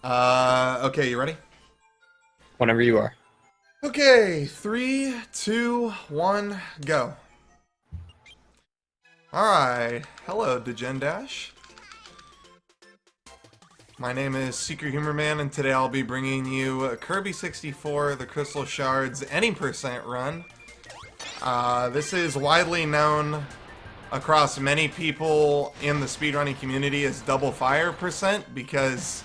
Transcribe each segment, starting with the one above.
Okay, you ready? Whenever you are. Okay, 3, 2, 1, go. Alright, hello, Degen Dash. My name is SecretHumorMan, and today I'll be bringing you Kirby 64, the Crystal Shards any percent run. This is widely known across many people in the speedrunning community as double fire percent because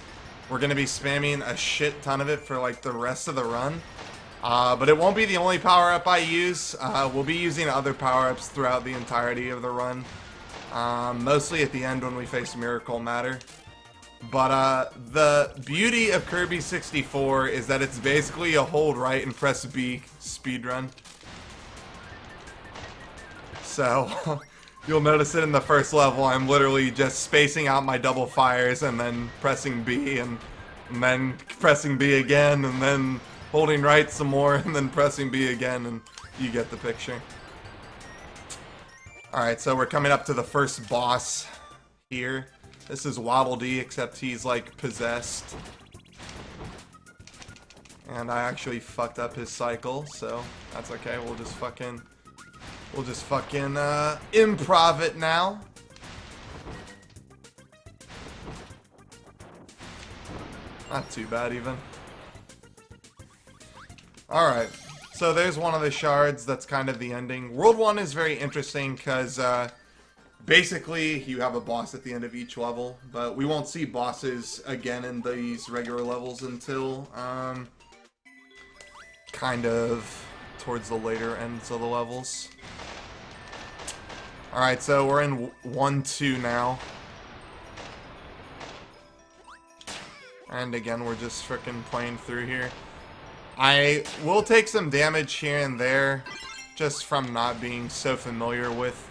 we're going to be spamming a shit ton of it for like the rest of the run. But it won't be the only power-up I use. We'll be using other power-ups throughout the entirety of the run. Mostly at the end when we face Miracle Matter. But the beauty of Kirby 64 is that it's basically a hold right and press B speedrun. So, you'll notice it in the first level, I'm literally just spacing out my double fires and then pressing B and then pressing B again and then holding right some more and then pressing B again, and you get the picture. Alright, so we're coming up to the first boss here. This is Waddle Dee, except he's like possessed. And I actually fucked up his cycle, so that's okay. We'll just fucking improv it now. Not too bad even. Alright, so there's one of the shards. That's kind of the ending. World 1 is very interesting because basically you have a boss at the end of each level, but we won't see bosses again in these regular levels until kind of towards the later ends of the levels. Alright, so we're in 1-2 now. And again, we're just frickin' playing through here. I will take some damage here and there, just from not being so familiar with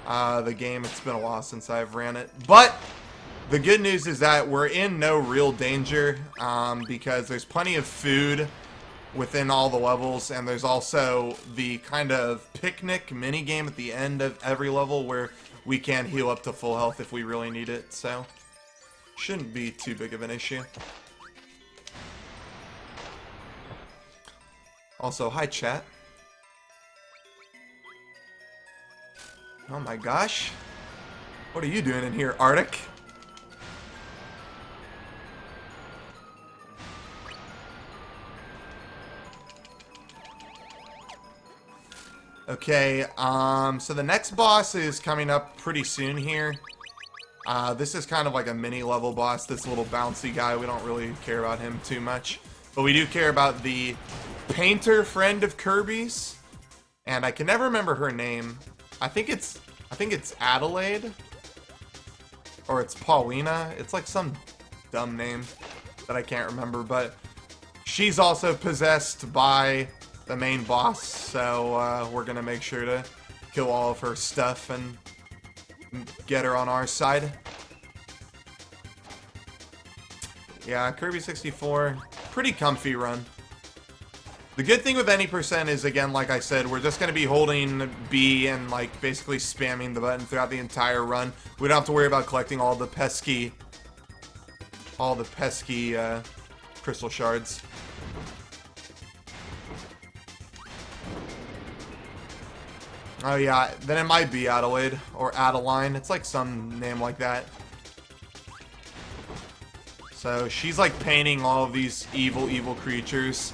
the game. It's been a while since I've ran it. But the good news is that we're in no real danger, because there's plenty of food within all the levels, and there's also the kind of picnic mini game at the end of every level where we can heal up to full health if we really need it, so shouldn't be too big of an issue. Also, hi chat. Oh my gosh. What are you doing in here, Arctic? Okay, so the next boss is coming up pretty soon here. This is kind of like a mini level boss, this little bouncy guy. We don't really care about him too much. But we do care about the painter friend of Kirby's. And I can never remember her name. I think it's Adelaide. Or it's Paulina. It's like some dumb name that I can't remember. But she's also possessed by the main boss, so we're gonna make sure to kill all of her stuff and get her on our side. Yeah, Kirby 64, pretty comfy run. The good thing with any percent is, again, like I said, we're just gonna be holding B and like basically spamming the button throughout the entire run. We don't have to worry about collecting all the pesky crystal shards. Oh yeah, then it might be Adelaide, or Adeline. It's like some name like that. So she's like painting all of these evil creatures,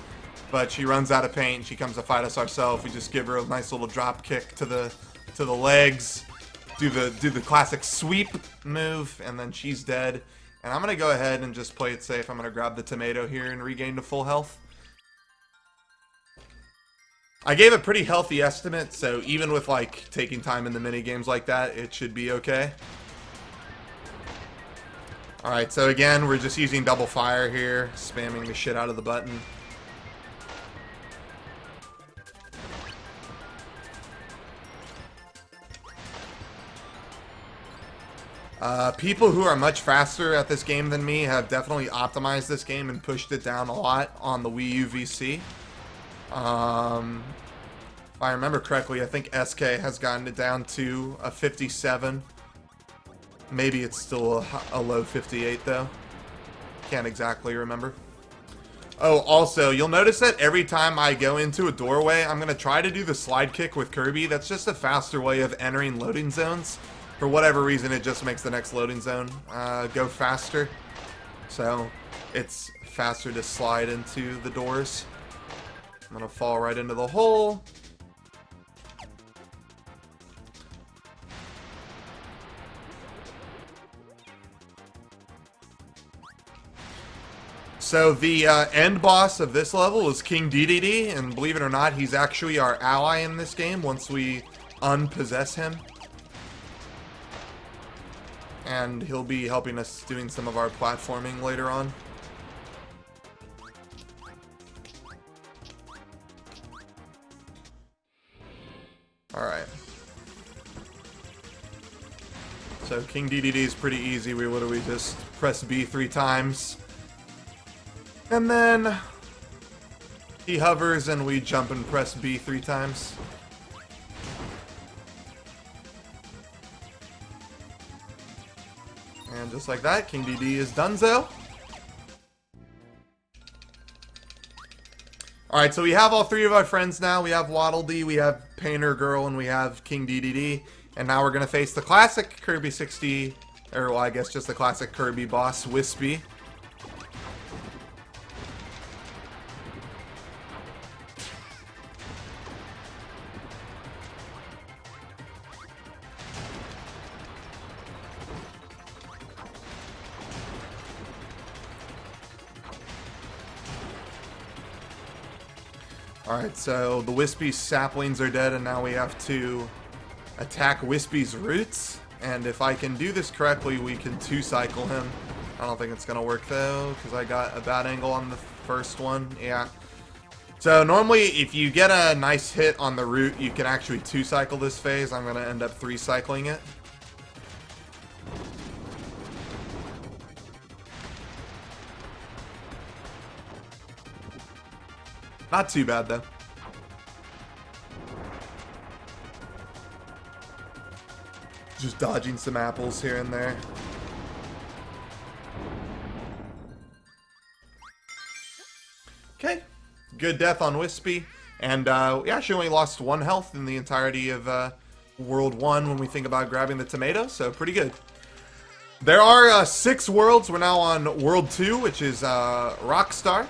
but she runs out of paint and she comes to fight us ourselves. We just give her a nice little drop kick to the legs, do the classic sweep move, and then she's dead. And I'm gonna go ahead and just play it safe. I'm gonna grab the tomato here and regain to full health. I gave a pretty healthy estimate, so even with like taking time in the mini games like that, it should be okay. Alright, so again, we're just using double fire here, spamming the shit out of the button. People who are much faster at this game than me have definitely optimized this game and pushed it down a lot on the Wii U VC. If I remember correctly, I think SK has gotten it down to a 57. Maybe it's still a low 58 though. can't exactly remember. Oh, also, you'll notice that every time I go into a doorway, I'm going to try to do the slide kick with Kirby. That's just a faster way of entering loading zones. For whatever reason, it just makes the next loading zone go faster. So, it's faster to slide into the doors. I'm going to fall right into the hole. So the end boss of this level is King DDD, and believe it or not, he's actually our ally in this game once we unpossess him. And he'll be helping us doing some of our platforming later on. Alright. So King DDD is pretty easy. We literally just press B 3 times. And then he hovers and we jump and press B 3 times. And just like that, King DD is donezo. Alright, so we have all three of our friends now. We have Waddle Dee, we have Painter Girl, and we have King DDD. And now we're going to face the classic Kirby 60, or well, I guess just the classic Kirby boss, Wispy. Alright, so the Wispy's saplings are dead, and now we have to attack Wispy's roots. And if I can do this correctly, we can two-cycle him. I don't think it's going to work, though, because I got a bad angle on the first one. Yeah. So normally, if you get a nice hit on the root, you can actually two-cycle this phase. I'm going to end up three-cycling it. Not too bad, though. Just dodging some apples here and there. Okay. Good death on Wispy. And we actually only lost 1 health in the entirety of World 1 when we think about grabbing the tomato, so pretty good. There are 6 worlds. We're now on World 2, which is Rockstar.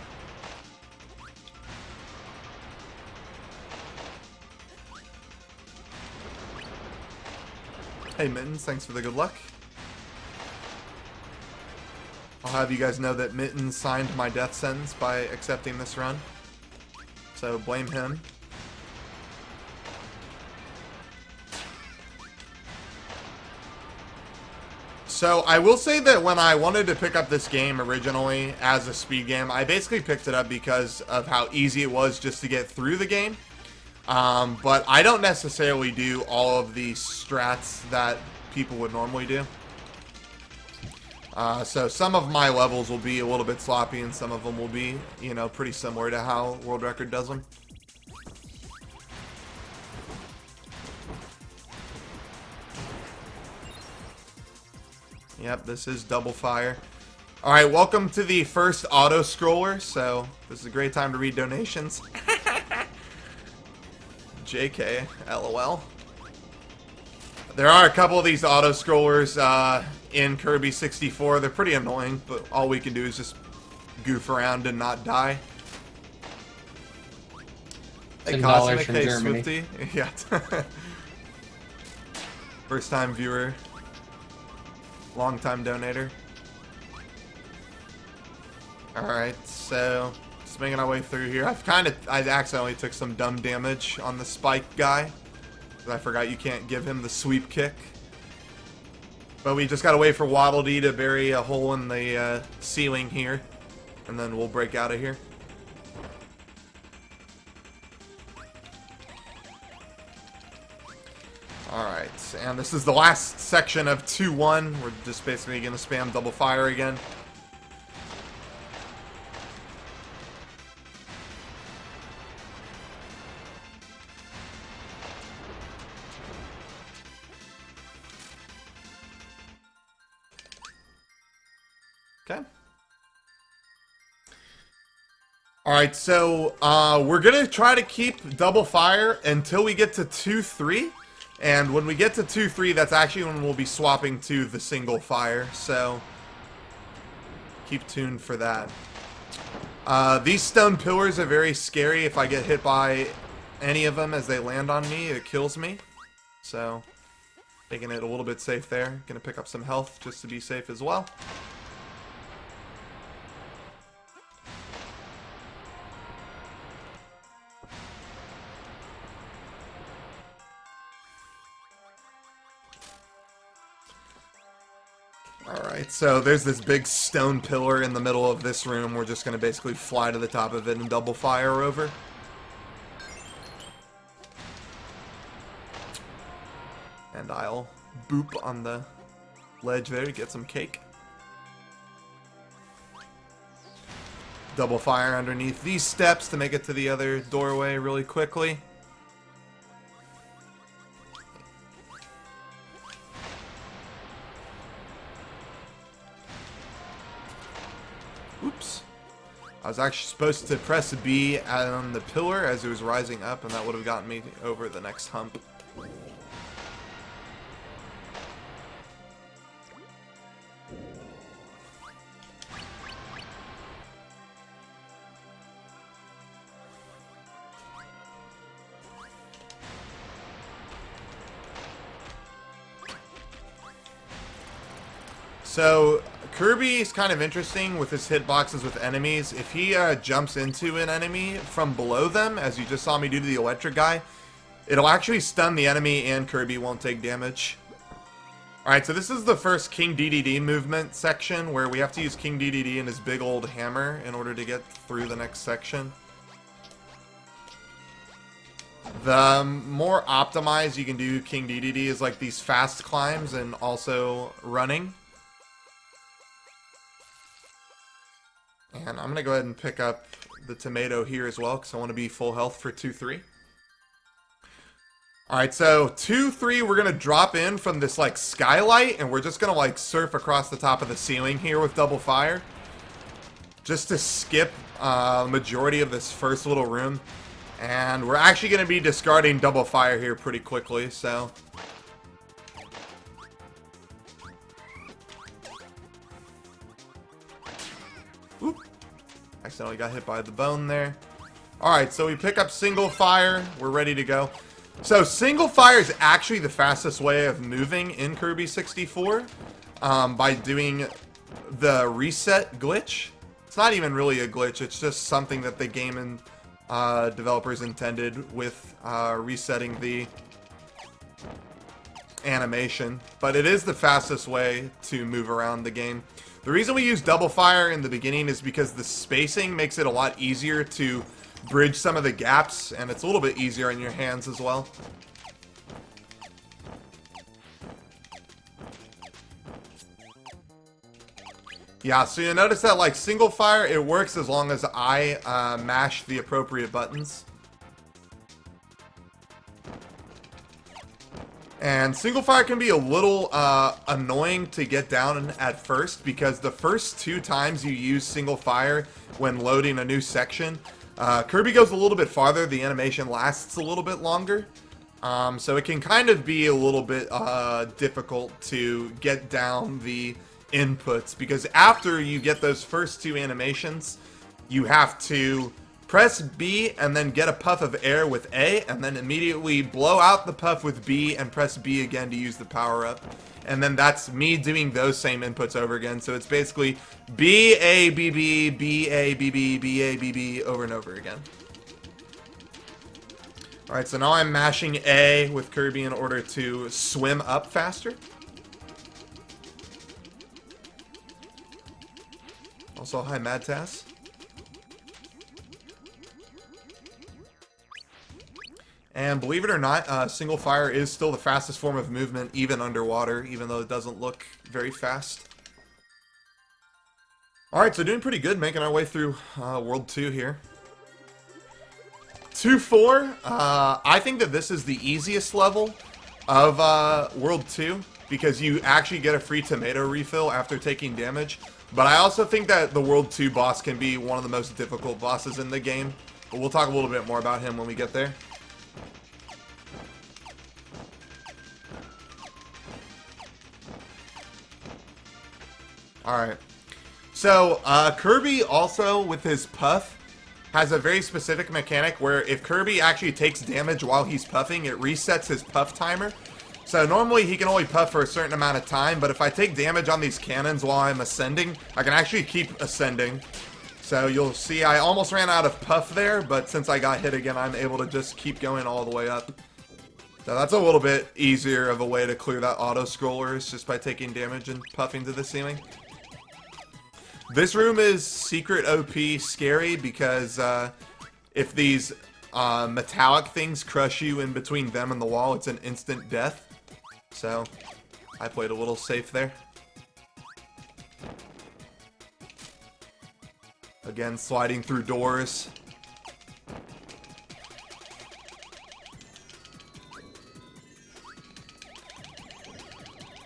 Hey Mittens, thanks for the good luck. I'll have you guys know that Mittens signed my death sentence by accepting this run. So blame him. So I will say that when I wanted to pick up this game originally as a speed game, I basically picked it up because of how easy it was just to get through the game. But I don't necessarily do all of the strats that people would normally do. So some of my levels will be a little bit sloppy and some of them will be, you know, pretty similar to how World Record does them. Yep, this is double fire. Alright, welcome to the first auto-scroller, so this is a great time to read donations. JK, LOL. There are a couple of these auto-scrollers in Kirby 64. They're pretty annoying, but all we can do is just goof around and not die. Hey, $10 Cosmic, from hey, Germany. Swifty. Yeah. First time viewer. Long time donator. Alright, so just making our way through here. I accidentally took some dumb damage on the spike guy. I forgot you can't give him the sweep kick. But we just gotta wait for Waddle Dee to bury a hole in the ceiling here. And then we'll break out of here. Alright, and this is the last section of 2-1. We're just basically gonna spam double fire again. Okay. Alright, so we're going to try to keep double fire until we get to 2-3. And when we get to 2-3, that's actually when we'll be swapping to the single fire. So keep tuned for that. These stone pillars are very scary. If I get hit by any of them as they land on me, it kills me. So taking it a little bit safe there. Gonna pick up some health just to be safe as well. Alright, so there's this big stone pillar in the middle of this room. We're just going to basically fly to the top of it and double fire over. And I'll boop on the ledge there to get some cake. Double fire underneath these steps to make it to the other doorway really quickly. Oops. I was actually supposed to press B on the pillar as it was rising up, and that would have gotten me over the next hump. So Kirby is kind of interesting with his hitboxes with enemies. If he jumps into an enemy from below them, as you just saw me do to the electric guy, it'll actually stun the enemy and Kirby won't take damage. Alright, so this is the first King DDD movement section where we have to use King DDD and his big old hammer in order to get through the next section. The more optimized you can do King DDD is like these fast climbs and also running. And I'm going to go ahead and pick up the tomato here as well, because I want to be full health for 2-3. Alright, so 2-3, we're going to drop in from this, like, skylight, and we're just going to, like, surf across the top of the ceiling here with double fire. Just to skip the majority of this first little room. And we're actually going to be discarding double fire here pretty quickly, so... Oop. Accidentally got hit by the bone there. Alright, so we pick up single fire. We're ready to go. So single fire is actually the fastest way of moving in Kirby 64 by doing the reset glitch. It's not even really a glitch. It's just something that the game and developers intended with resetting the animation. But it is the fastest way to move around the game. The reason we use double fire in the beginning is because the spacing makes it a lot easier to bridge some of the gaps, and it's a little bit easier on your hands as well. Yeah, so you notice that like single fire, it works as long as I mash the appropriate buttons. And single fire can be a little annoying to get down at first, because the first 2 times you use single fire when loading a new section, Kirby goes a little bit farther, the animation lasts a little bit longer. So it can kind of be a little bit difficult to get down the inputs, because after you get those first 2 animations, you have to press B and then get a puff of air with A, and then immediately blow out the puff with B and press B again to use the power-up. And then that's me doing those same inputs over again. So it's basically B, A, B, B, B, A, B, B, B, A, B, B over and over again. Alright, so now I'm mashing A with Kirby in order to swim up faster. Also, hi Mad Tass. And believe it or not, single fire is still the fastest form of movement, even underwater, even though it doesn't look very fast. Alright, so doing pretty good, making our way through World 2 here. 2-4, I think that this is the easiest level of World 2. because you actually get a free tomato refill after taking damage. But I also think that the World 2 boss can be one of the most difficult bosses in the game. But we'll talk a little bit more about him when we get there. Alright. So, Kirby also, with his puff, has a very specific mechanic where if Kirby actually takes damage while he's puffing, it resets his puff timer. So normally he can only puff for a certain amount of time, but if I take damage on these cannons while I'm ascending, I can actually keep ascending. So you'll see I almost ran out of puff there, but since I got hit again, I'm able to just keep going all the way up. So that's a little bit easier of a way to clear that auto-scroller, is just by taking damage and puffing to the ceiling. This room is secret OP scary because if these metallic things crush you in between them and the wall, it's an instant death. So I played a little safe there. Again, sliding through doors.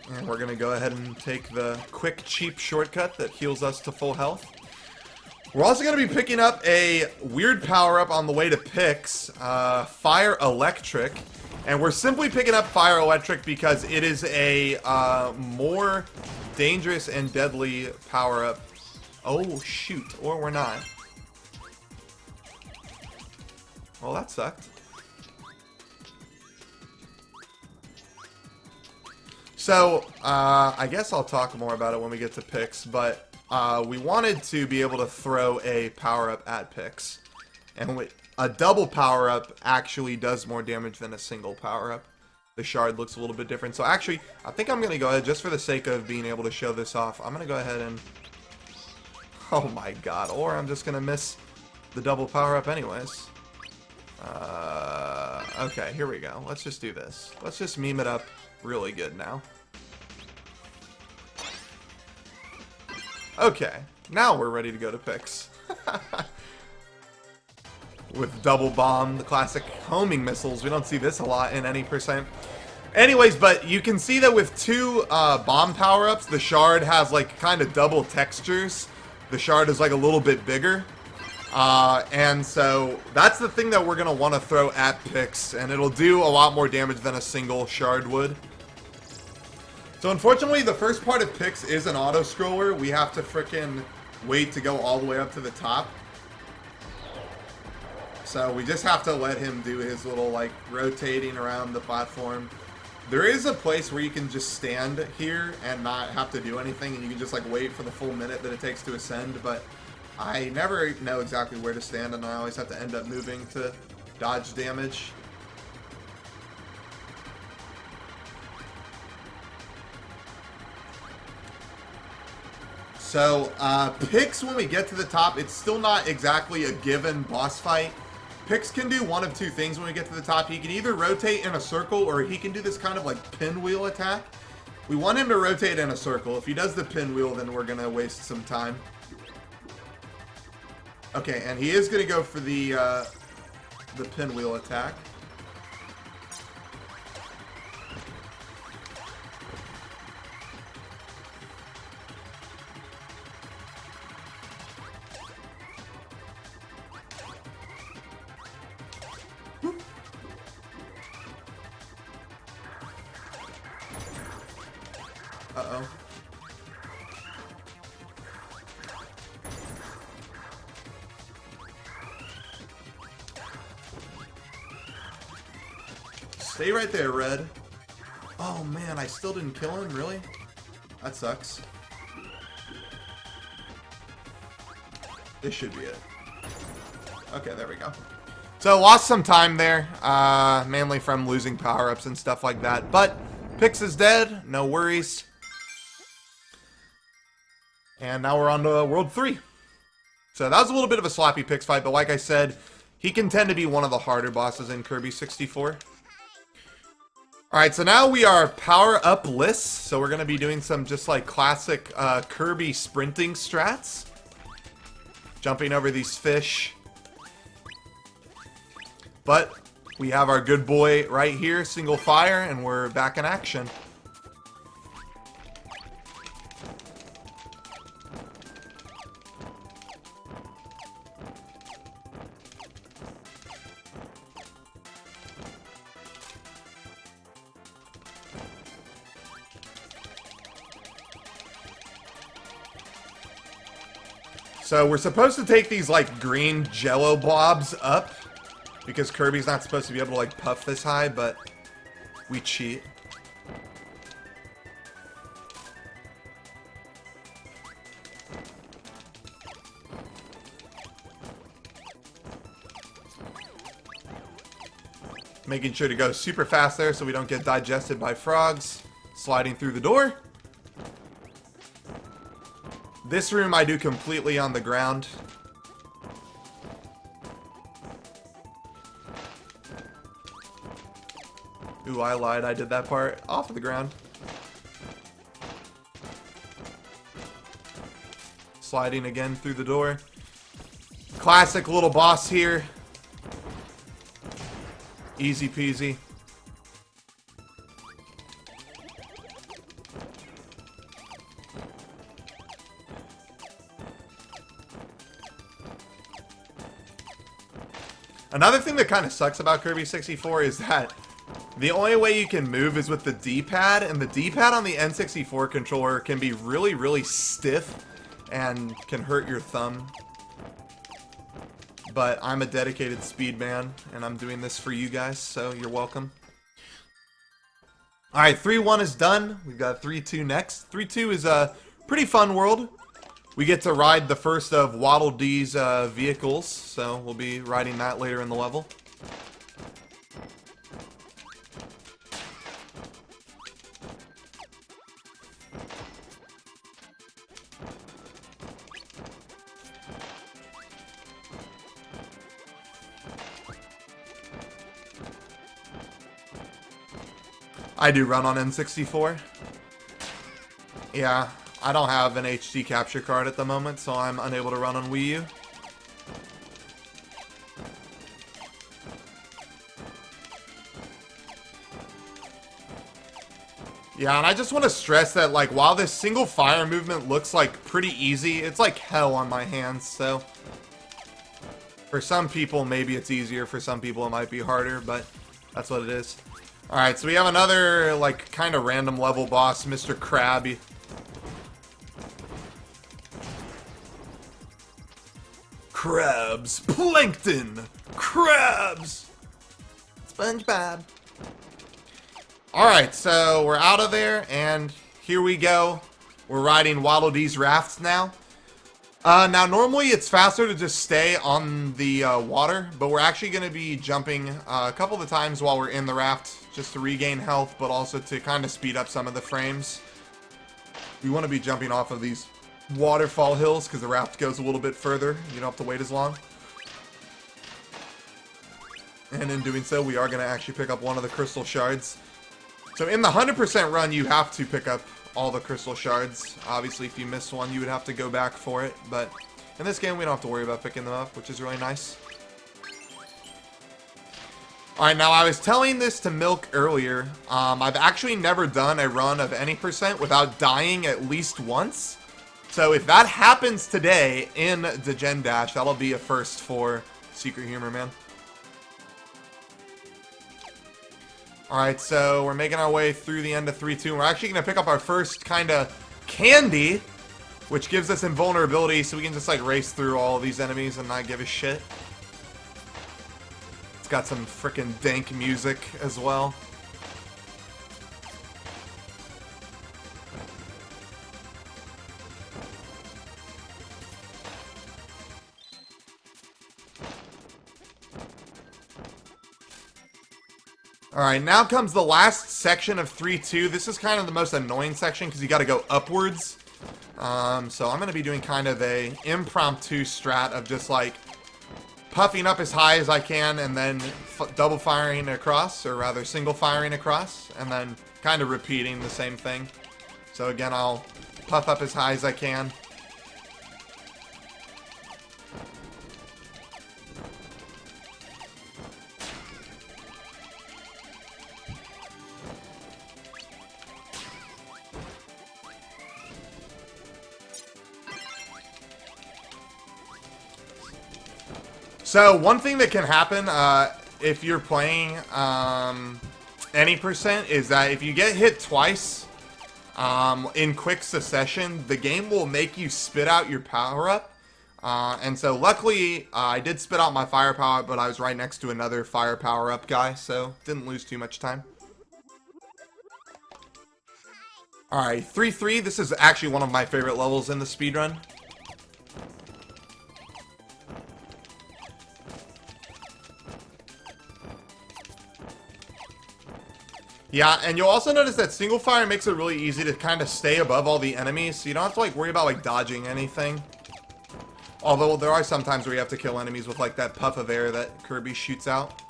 And we're going to go ahead and take the quick, cheap shortcut that heals us to full health. We're also going to be picking up a weird power-up on the way to Pix, Fire Electric. And we're simply picking up Fire Electric because it is a more dangerous and deadly power-up. Oh, shoot. Or we're not. Well, that sucked. So, I guess I'll talk more about it when we get to Pix, but we wanted to be able to throw a power-up at Pix. And a double power-up actually does more damage than a single power-up. The shard looks a little bit different. So actually, I think I'm going to go ahead, just for the sake of being able to show this off, I'm going to go ahead and... Oh my god, or I'm just going to miss the double power-up anyways. Okay, here we go. Let's just do this. Let's just meme it up really good now. Okay, now we're ready to go to Pix. With double bomb, the classic homing missiles. We don't see this a lot in any percent. Anyways, but you can see that with two bomb power-ups, the shard has like kind of double textures. The shard is like a little bit bigger. And so that's the thing that we're going to want to throw at Pix, and it'll do a lot more damage than a single shard would. So unfortunately, the first part of Pix is an auto-scroller. We have to frickin' wait to go all the way up to the top. So we just have to let him do his little, like, rotating around the platform. There is a place where you can just stand here and not have to do anything, and you can just, like, wait for the full minute that it takes to ascend, but I never know exactly where to stand, and I always have to end up moving to dodge damage. So, Pix, when we get to the top, it's still not exactly a given boss fight. Pix can do one of two things when we get to the top. He can either rotate in a circle, or he can do this kind of like pinwheel attack. We want him to rotate in a circle. If he does the pinwheel, then we're going to waste some time. Okay, and he is going to go for the pinwheel attack. Uh-oh. Stay right there, Red. Oh man, I still didn't kill him? Really? That sucks. This should be it. Okay, there we go. So, lost some time there, mainly from losing power-ups and stuff like that. But, Pix is dead, no worries. And now we're on to World 3. So that was a little bit of a sloppy Pix fight, but like I said, he can tend to be one of the harder bosses in Kirby 64. Alright, so now we are power-up-less, so we're going to be doing some just like classic Kirby sprinting strats. Jumping over these fish. But we have our good boy right here, single fire, and we're back in action. So we're supposed to take these, like, green jello blobs up, because Kirby's not supposed to be able to, like, puff this high, but we cheat. Making sure to go super fast there so we don't get digested by frogs. Sliding through the door. This room I do completely on the ground. Ooh, I lied. I did that part off of the ground. Sliding again through the door. Classic little boss here. Easy peasy. Another thing that kind of sucks about Kirby 64 is that the only way you can move is with the D-pad, and the D-pad on the N64 controller can be really, really stiff and can hurt your thumb. But I'm a dedicated speed man, and I'm doing this for you guys, so you're welcome. Alright, 3-1 is done. We've got 3-2 next. 3-2 is a pretty fun world. We get to ride the first of Waddle Dee's vehicles, so we'll be riding that later in the level. I do run on N64. Yeah, I don't have an HD capture card at the moment, so I'm unable to run on Wii U. Yeah, and I just want to stress that, like, while this single fire movement looks like pretty easy, it's like hell on my hands, so for some people maybe it's easier, for some people it might be harder, but that's what it is. Alright, so we have another, like, kind of random level boss, Mr. Krabby. Crabs! Plankton! Crabs! SpongeBob. Alright, so we're out of there, and here we go. We're riding Waddle Dee's rafts now. Now, normally it's faster to just stay on the water, but we're actually going to be jumping a couple of times while we're in the raft, just to regain health, but also to kind of speed up some of the frames. We want to be jumping off of these waterfall hills, because the raft goes a little bit further. You don't have to wait as long. And in doing so, we are going to actually pick up one of the crystal shards. So in the 100% run, you have to pick up all the crystal shards. Obviously, if you miss one, you would have to go back for it. But in this game, we don't have to worry about picking them up, which is really nice. Alright, now I was telling this to Milk earlier. I've actually never done a run of any percent without dying at least once. So if that happens today in Degen Dash, that'll be a first for SecretHumorMan. Alright, so we're making our way through the end of 3-2. We're actually going to pick up our first kind of candy, which gives us invulnerability, so we can just like race through all of these enemies and not give a shit. It's got some frickin' dank music as well. Alright, now comes the last section of 3-2. This is kind of the most annoying section because you got to go upwards. So I'm going to be doing kind of a impromptu strat of just like puffing up as high as I can and then double firing across, or rather single firing across, and then kind of repeating the same thing. So again, I'll puff up as high as I can. So, one thing that can happen if you're playing any percent is that if you get hit twice in quick succession, the game will make you spit out your power-up, And so luckily, I did spit out my fire power, but I was right next to another fire power-up guy, so didn't lose too much time. Alright, 3-3. This is actually one of my favorite levels in the speedrun. Yeah, and you'll also notice that single fire makes it really easy to kind of stay above all the enemies, so you don't have to like worry about like dodging anything. Although there are some times where you have to kill enemies with like that puff of air that Kirby shoots out.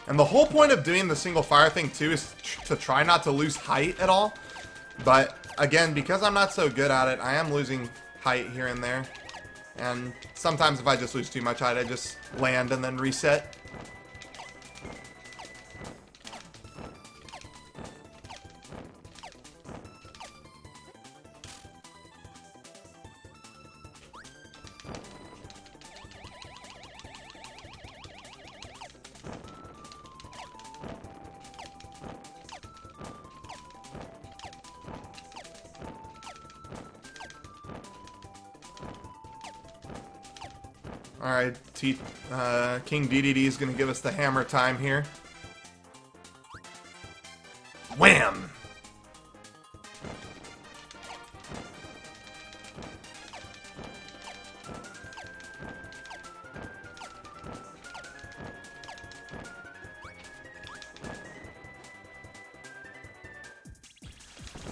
And the whole point of doing the single fire thing too is to try not to lose height at all. But again, because I'm not so good at it, I am losing height here and there. And sometimes if I just lose too much height, I just land and then reset. Alright, King DDD is going to give us the hammer time here. Wham!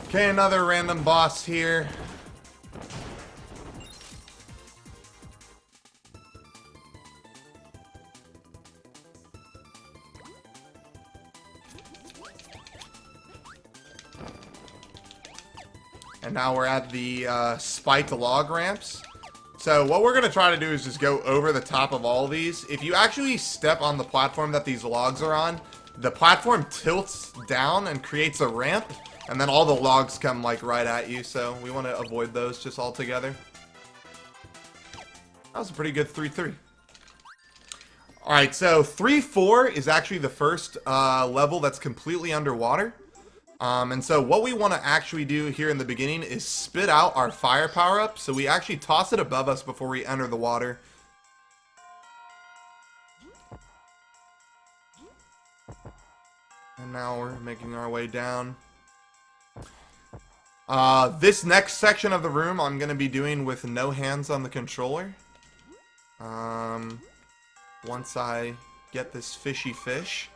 Okay, another random boss here. And now we're at the spiked log ramps. So what we're going to try to do is just go over the top of all these. If you actually step on the platform that these logs are on, the platform tilts down and creates a ramp. And then all the logs come like right at you. So we want to avoid those just altogether. That was a pretty good 3-3. Alright, so 3-4 is actually the first level that's completely underwater. And so what we want to actually do here in the beginning is spit out our fire power-up. So we actually toss it above us before we enter the water. And now we're making our way down. This next section of the room I'm going to be doing with no hands on the controller. Once I get this fishy fish.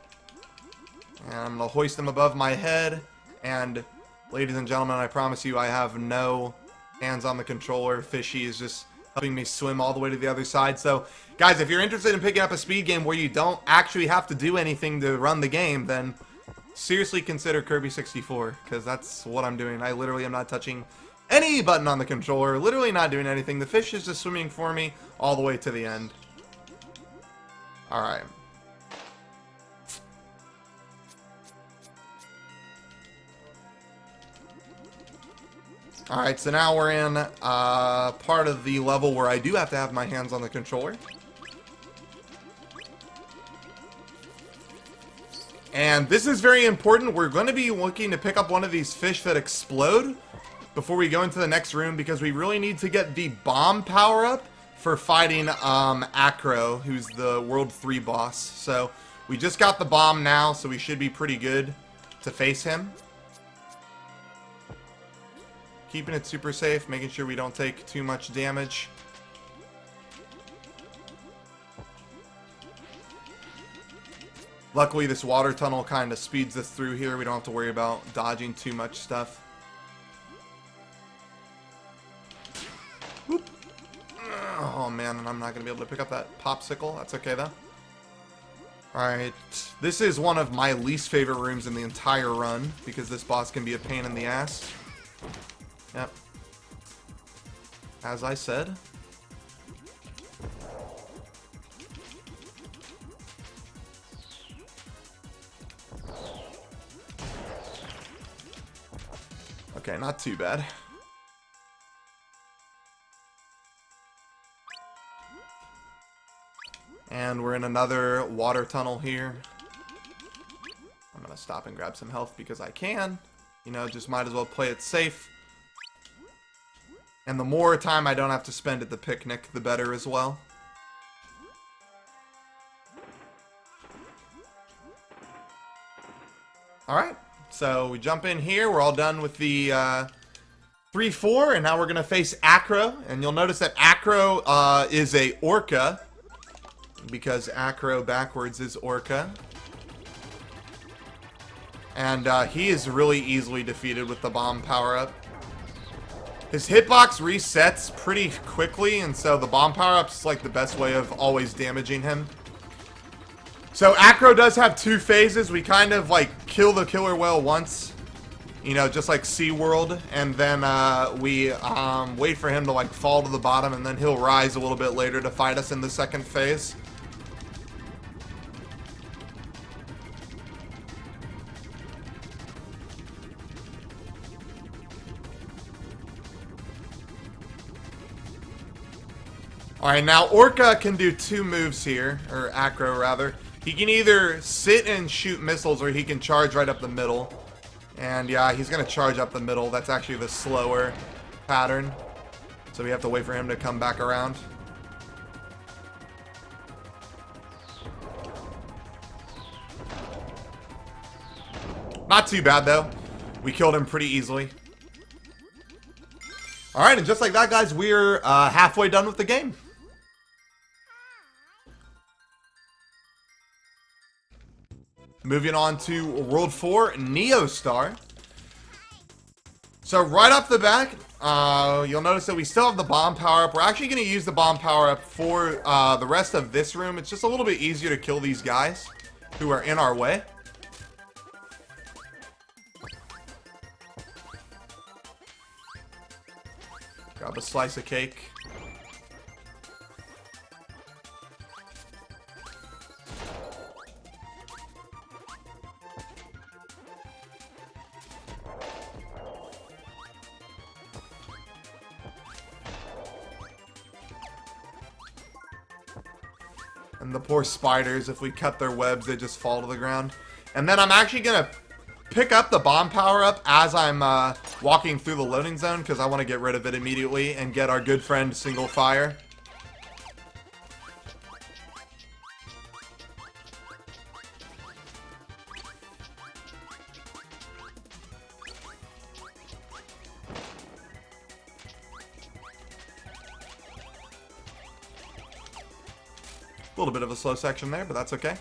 And I'm going to hoist him above my head. And, ladies and gentlemen, I promise you I have no hands on the controller. Fishy is just helping me swim all the way to the other side. So, guys, if you're interested in picking up a speed game where you don't actually have to do anything to run the game, then seriously consider Kirby 64, because that's what I'm doing. I literally am not touching any button on the controller, literally not doing anything. The fish is just swimming for me all the way to the end. Alright. Alright, so now we're in part of the level where I do have to have my hands on the controller. And this is very important. We're going to be looking to pick up one of these fish that explode before we go into the next room, because we really need to get the bomb power-up for fighting Acro, who's the World 3 boss. So we just got the bomb now, so we should be pretty good to face him. Keeping it super safe, making sure we don't take too much damage. Luckily, this water tunnel kind of speeds us through here. We don't have to worry about dodging too much stuff. Whoop. Oh man, and I'm not going to be able to pick up that popsicle. That's okay though. Alright, this is one of my least favorite rooms in the entire run, because this boss can be a pain in the ass. Yep. As I said. Okay, not too bad. And we're in another water tunnel here. I'm gonna stop and grab some health because I can. You know, just might as well play it safe. And the more time I don't have to spend at the picnic, the better as well. Alright, so we jump in here. We're all done with the 3-4, and now we're going to face Acro. And you'll notice that Acro is a Orca, because Acro backwards is Orca. And he is really easily defeated with the bomb power-up. His hitbox resets pretty quickly, and so the bomb power-up's like the best way of always damaging him. So Acro does have 2 phases. We kind of like kill the killer whale once, you know, just like SeaWorld, and then we wait for him to like fall to the bottom, and then he'll rise a little bit later to fight us in the second phase. Alright, now Orca can do 2 moves here, or Acro rather. He can either sit and shoot missiles, or he can charge right up the middle. And yeah, he's going to charge up the middle. That's actually the slower pattern. So we have to wait for him to come back around. Not too bad though. We killed him pretty easily. Alright, and just like that, guys, we're halfway done with the game. Moving on to World 4, Neostar. So right off the bat, you'll notice that we still have the bomb power-up. We're actually going to use the bomb power-up for the rest of this room. It's just a little bit easier to kill these guys who are in our way. Grab a slice of cake. And the poor spiders, if we cut their webs, they just fall to the ground. And then I'm actually going to pick up the bomb power-up as I'm walking through the loading zone, because I want to get rid of it immediately and get our good friend Single Fire. A little bit of a slow section there, but that's okay.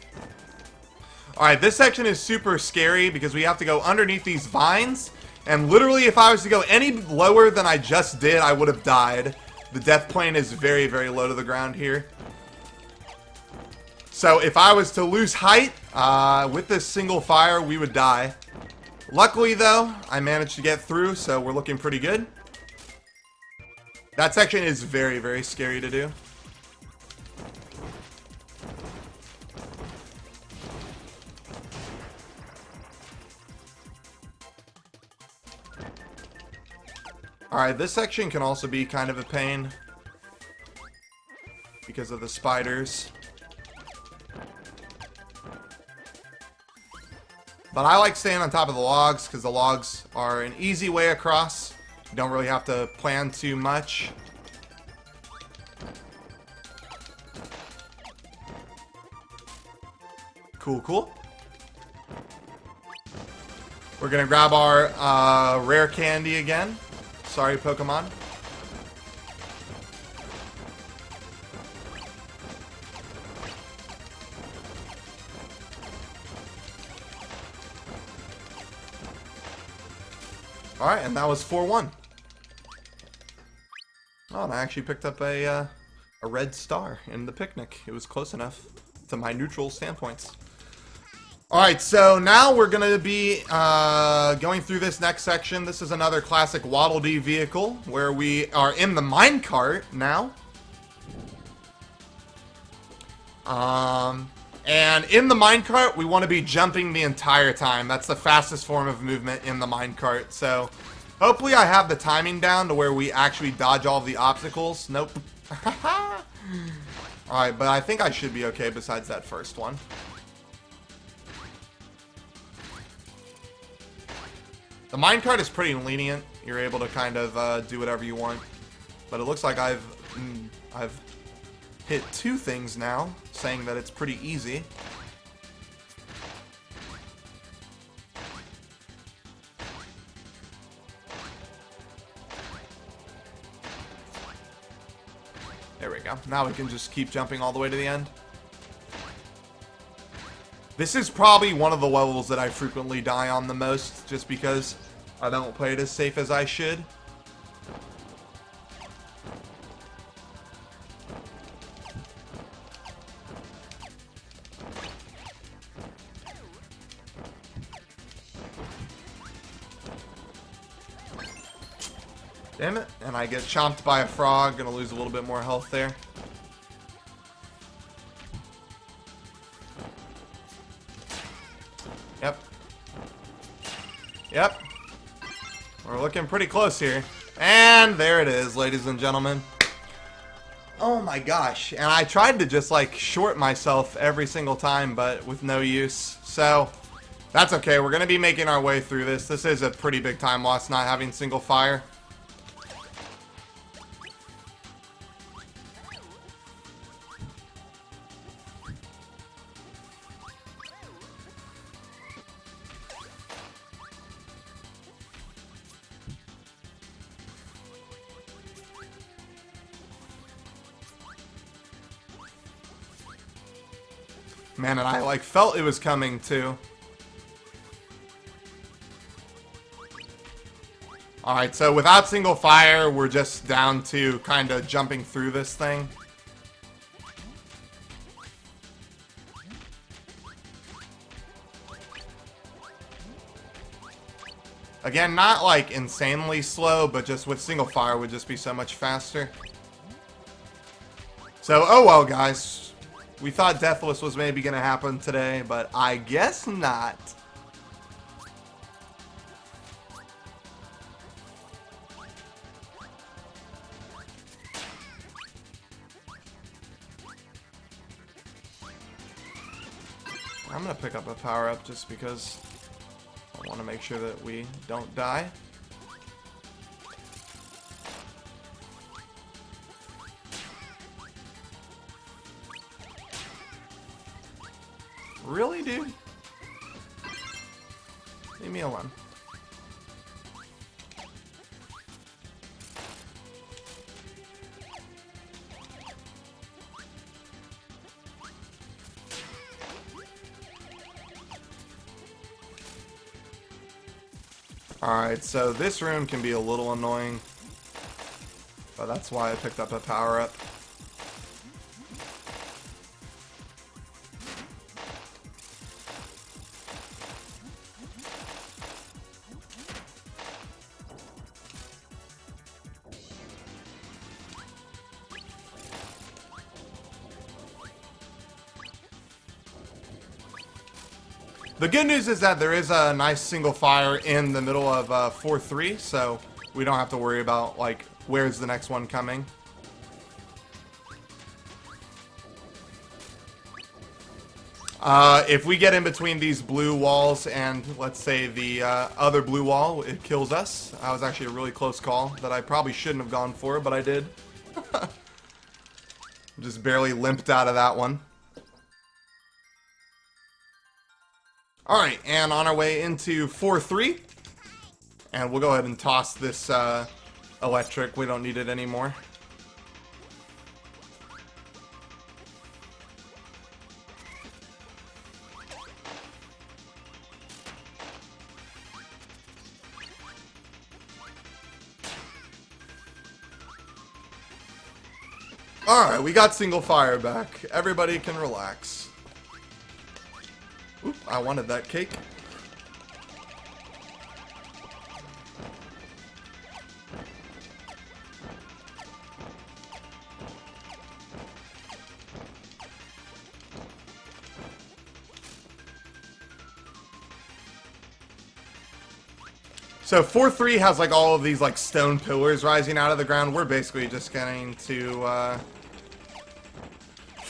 Alright, this section is super scary because we have to go underneath these vines. And literally, if I was to go any lower than I just did, I would have died. The death plane is very, very low to the ground here. So if I was to lose height with this Single Fire, we would die. Luckily, though, I managed to get through, so we're looking pretty good. That section is very, very scary to do. Alright, this section can also be kind of a pain because of the spiders. But I like staying on top of the logs because the logs are an easy way across. You don't really have to plan too much. Cool, cool. We're gonna grab our rare candy again. Sorry, Pokemon. Alright, and that was 4-1. Oh, and I actually picked up a red star in the picnic. It was close enough to my neutral standpoints. Alright, so now we're going to be going through this next section. This is another classic Waddle Dee vehicle where we are in the minecart now. And in the minecart, we want to be jumping the entire time. That's the fastest form of movement in the minecart. So hopefully I have the timing down to where we actually dodge all of the obstacles. Nope. Alright, but I think I should be okay besides that first one. The minecart is pretty lenient. You're able to kind of do whatever you want. But it looks like I've hit 2 things now, saying that it's pretty easy. There we go. Now we can just keep jumping all the way to the end. This is probably one of the levels that I frequently die on the most, just because I don't play it as safe as I should. Damn it, and I get chomped by a frog, gonna lose a little bit more health there. Yep. Yep. We're looking pretty close here. And there it is, ladies and gentlemen. Oh my gosh. And I tried to just like short myself every single time, but with no use. So, that's okay. We're gonna be making our way through this. This is a pretty big time loss not having single fire. Man, and I like felt it was coming too. Alright, so without single fire, we're just down to kind of jumping through this thing. Again, not like insanely slow, but just with single fire would just be so much faster. So, oh well, guys. We thought Deathless was maybe going to happen today, but I guess not. I'm going to pick up a power-up just because I want to make sure that we don't die. Really, dude? Leave me alone. Alright, so this room can be a little annoying, but that's why I picked up a power-up. The good news is that there is a nice single fire in the middle of 4-3, so we don't have to worry about, like, where's the next one coming. If we get in between these blue walls and, let's say, the other blue wall, it kills us. That was actually a really close call that I probably shouldn't have gone for, but I did. Just barely limped out of that one. Alright, and on our way into 4-3. And we'll go ahead and toss this electric. We don't need it anymore. Alright, we got single fire back. Everybody can relax. Oop, I wanted that cake. So 4-3 has like all of these like stone pillars rising out of the ground. We're basically just going to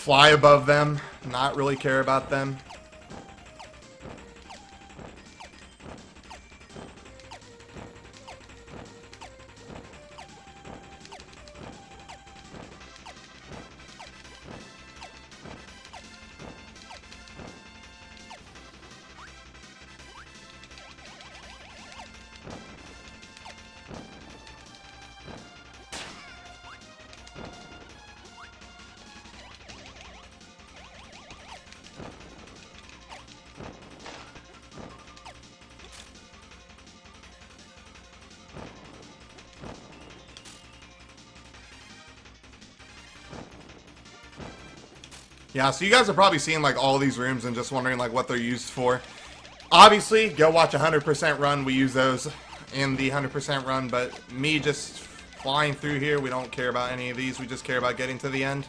fly above them, not really care about them. Yeah, so you guys are probably seeing like all these rooms and just wondering like what they're used for. Obviously, go watch 100% run. We use those in the 100% run, but me just flying through here, we don't care about any of these. We just care about getting to the end.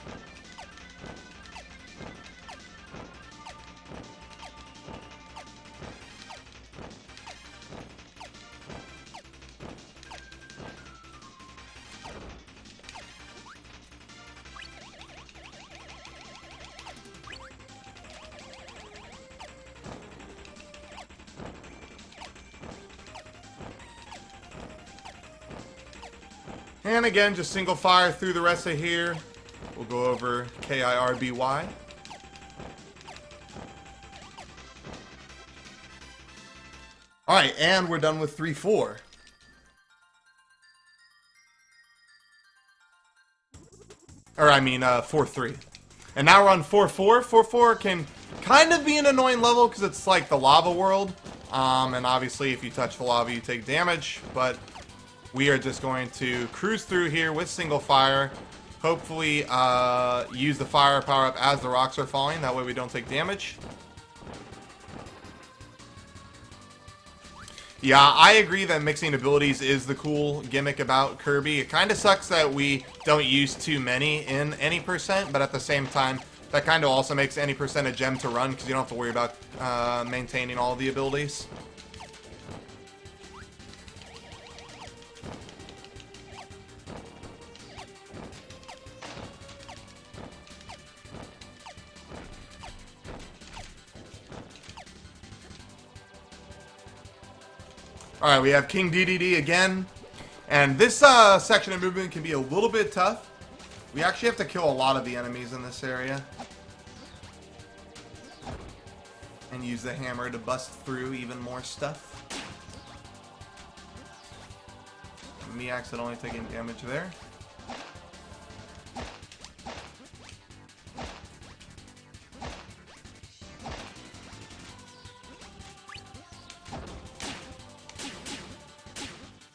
And again, just single fire through the rest of here. We'll go over Kirby. Alright, and we're done with 3-4. Or, I mean, 4-3. And now we're on 4-4. 4-4 can kind of be an annoying level because it's like the lava world. And obviously, if you touch the lava, you take damage. But we are just going to cruise through here with single fire. Hopefully, use the fire power-up as the rocks are falling. That way we don't take damage. Yeah, I agree that mixing abilities is the cool gimmick about Kirby. It kind of sucks that we don't use too many in any percent, but at the same time, that kind of also makes any percent a gem to run because you don't have to worry about maintaining all the abilities. Alright, we have King DDD again. And this section of movement can be a little bit tough. We actually have to kill a lot of the enemies in this area. And use the hammer to bust through even more stuff. Me accidentally taking damage there.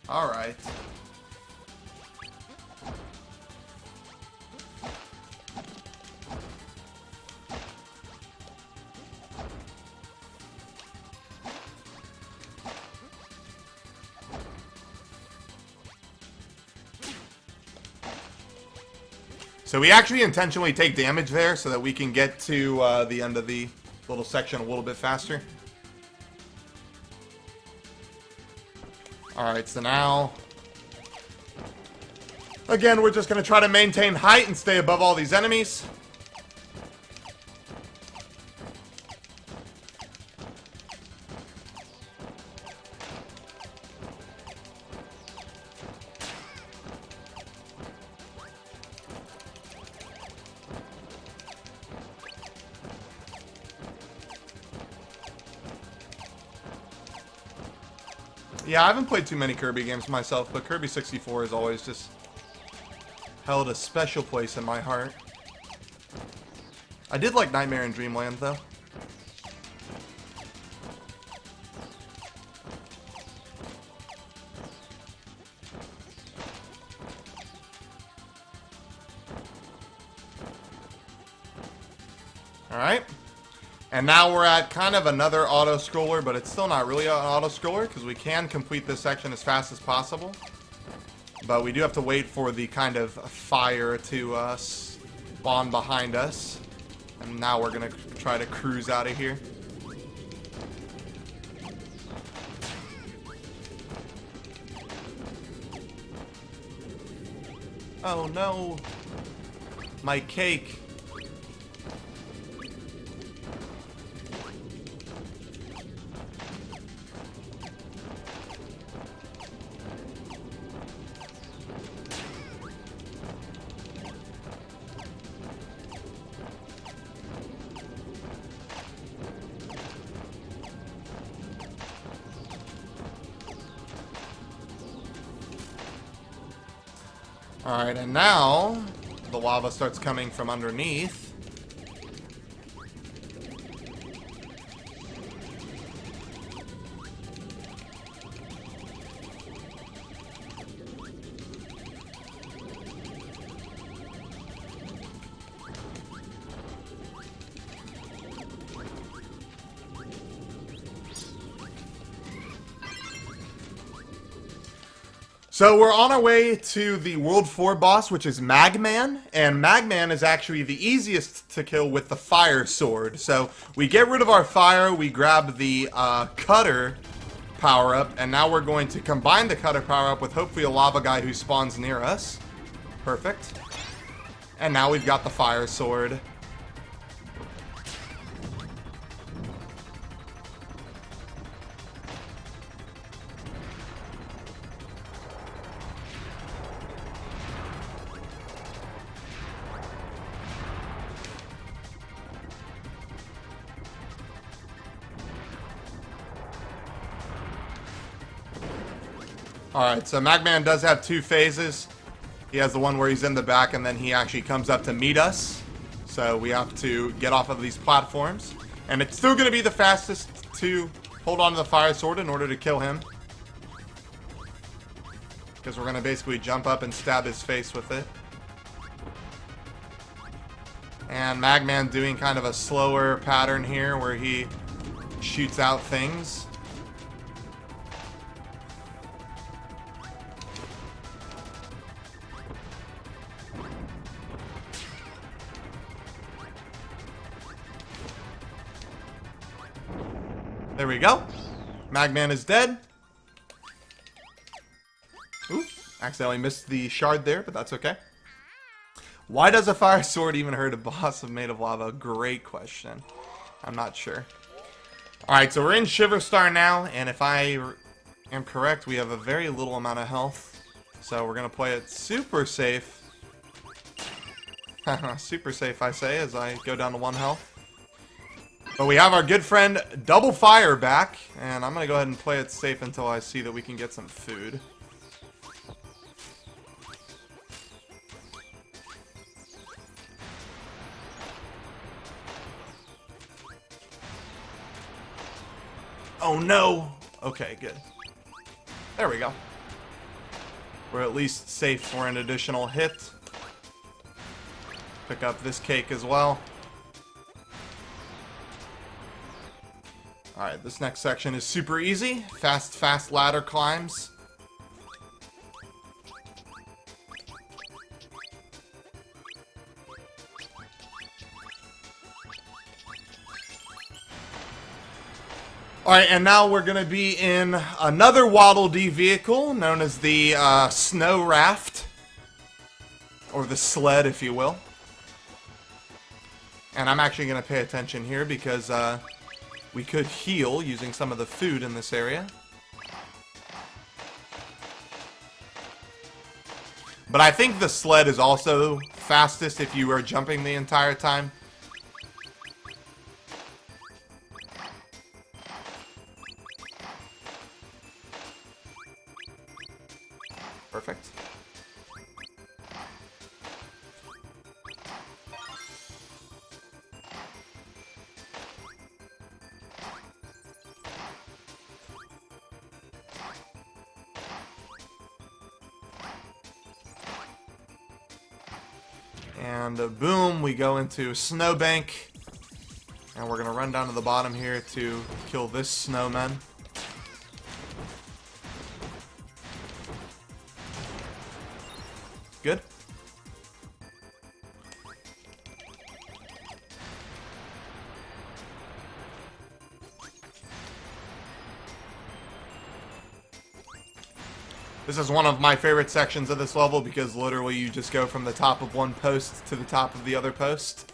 Alright. So we actually intentionally take damage there so that we can get to the end of the little section a little bit faster. Alright, so now, again, we're just going to try to maintain height and stay above all these enemies. Yeah, I haven't played too many Kirby games myself, but Kirby 64 has always just held a special place in my heart. I did like Nightmare in Dreamland, though. Alright. And now we're at kind of another auto-scroller, but it's still not really an auto-scroller because we can complete this section as fast as possible. But we do have to wait for the kind of fire to spawn behind us. And now we're going to try to cruise out of here. Oh no! My cake! Alright, and now the lava starts coming from underneath. So we're on our way to the World 4 boss, which is Magman, and Magman is actually the easiest to kill with the fire sword. So we get rid of our fire, we grab the cutter power-up, and now we're going to combine the cutter power-up with hopefully a lava guy who spawns near us. Perfect. And now we've got the fire sword. Alright, so Magman does have two phases. He has the one where he's in the back, and then he actually comes up to meet us. So we have to get off of these platforms. And it's still going to be the fastest to hold on to the fire sword in order to kill him. Because we're going to basically jump up and stab his face with it. And Magman doing kind of a slower pattern here where he shoots out things. There we go. Magman is dead. Ooh, accidentally missed the shard there, but that's okay. Why does a fire sword even hurt a boss made of lava? Great question. I'm not sure. Alright, so we're in Shiver Star now, and if I am correct, we have a very little amount of health. So we're going to play it super safe. Super safe, I say, as I go down to 1 health. But we have our good friend Double Fire back, and I'm going to go ahead and play it safe until I see that we can get some food. Oh no! Okay, good. There we go. We're at least safe for an additional hit. Pick up this cake as well. Alright, this next section is super easy. Fast ladder climbs. Alright, and now we're going to be in another Waddle Dee vehicle known as the Snow Raft. Or the sled, if you will. And I'm actually going to pay attention here because we could heal using some of the food in this area. But I think the sled is also fastest if you are jumping the entire time. Perfect. And boom, we go into Snowbank. And we're going to run down to the bottom here to kill this snowman. Good. This is one of my favorite sections of this level because literally you just go from the top of one post to the top of the other post.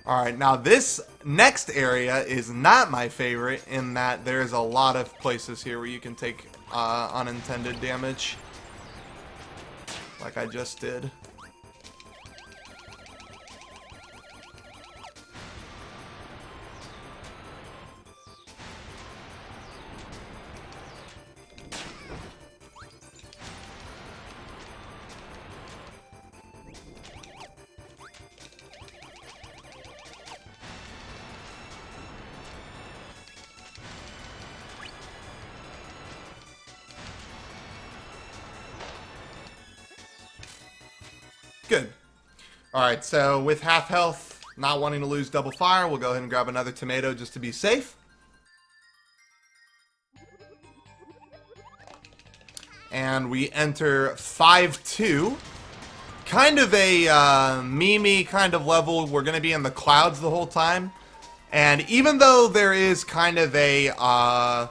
Alright, now this next area is not my favorite in that there's a lot of places here where you can take unintended damage. Like I just did. Good. Alright, so with half health, not wanting to lose double fire, we'll go ahead and grab another tomato just to be safe. And we enter 5-2. Kind of a meme-y kind of level. We're going to be in the clouds the whole time. And even though there is kind of a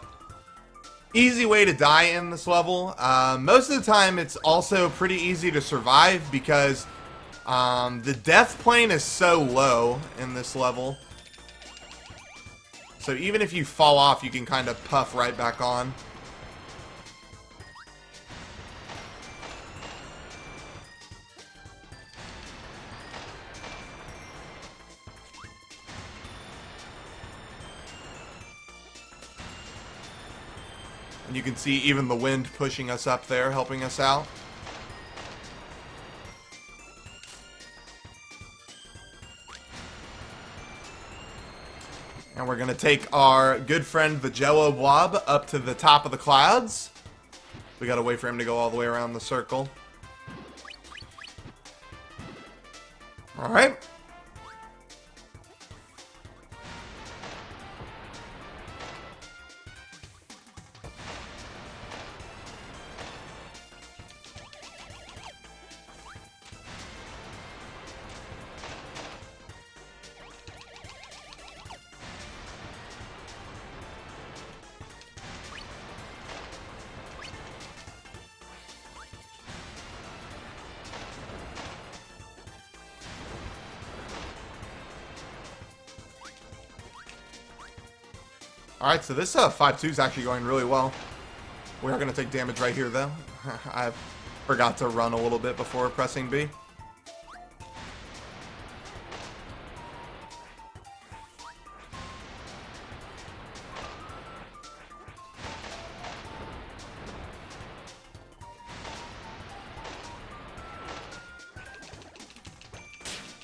easy way to die in this level, most of the time it's also pretty easy to survive because the death plane is so low in this level. So even if you fall off, you can kind of puff right back on. And you can see even the wind pushing us up there, helping us out. And we're going to take our good friend, the Jello Blob, up to the top of the clouds. We got to wait for him to go all the way around the circle. Alright. Alright, so this 5-2 is actually going really well. We are going to take damage right here, though. I forgot to run a little bit before pressing B.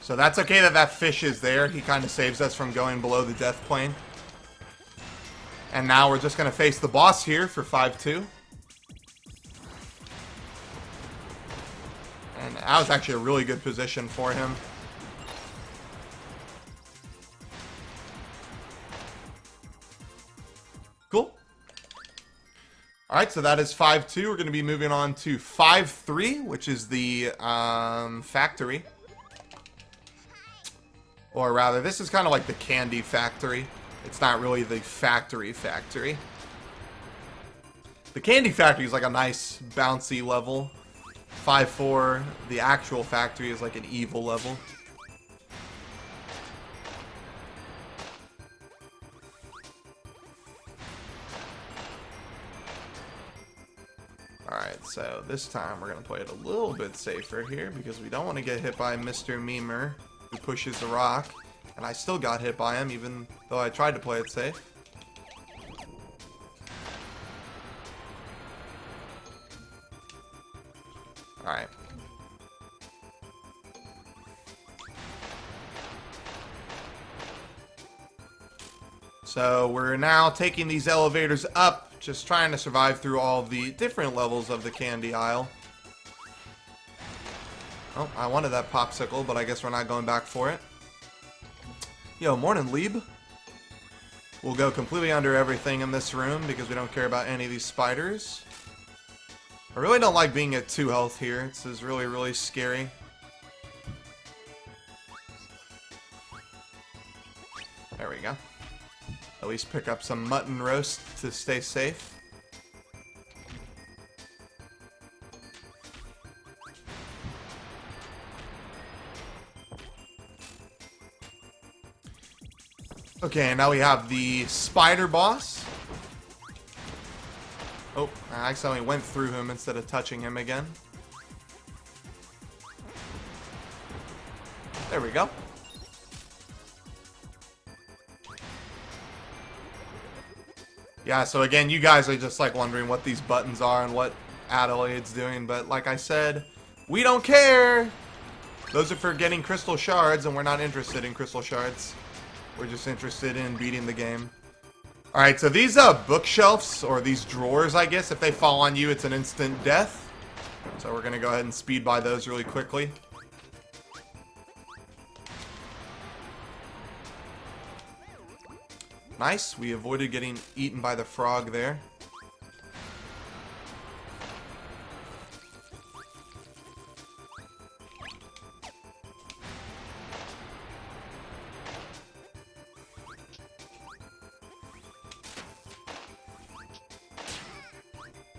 So that's okay that that fish is there. He kind of saves us from going below the death plane. And now we're just going to face the boss here for 5-2. And that was actually a really good position for him. Cool. Alright, so that is 5-2. We're going to be moving on to 5-3, which is the factory. Or rather, this is kind of like the candy factory. It's not really the factory. The candy factory is like a nice bouncy level. 5-4, the actual factory is like an evil level. Alright, so this time we're going to play it a little bit safer here because we don't want to get hit by Mr. Memer, who pushes the rock. And I still got hit by him, even though I tried to play it safe. Alright. So we're now taking these elevators up, just trying to survive through all the different levels of the candy aisle. Oh, I wanted that popsicle, but I guess we're not going back for it. Yo, morning, Lieb. We'll go completely under everything in this room because we don't care about any of these spiders. I really don't like being at 2 health here. This is really, really scary. There we go. At least pick up some mutton roast to stay safe. Okay, now we have the spider boss. Oh, I accidentally went through him instead of touching him again. There we go. Yeah, so again, you guys are just like wondering what these buttons are and what Adelaide's doing, but like I said, we don't care! Those are for getting crystal shards, and we're not interested in crystal shards. We're just interested in beating the game. Alright, so these bookshelves, or these drawers, I guess, if they fall on you, it's an instant death. So we're going to go ahead and speed by those really quickly. Nice, we avoided getting eaten by the frog there.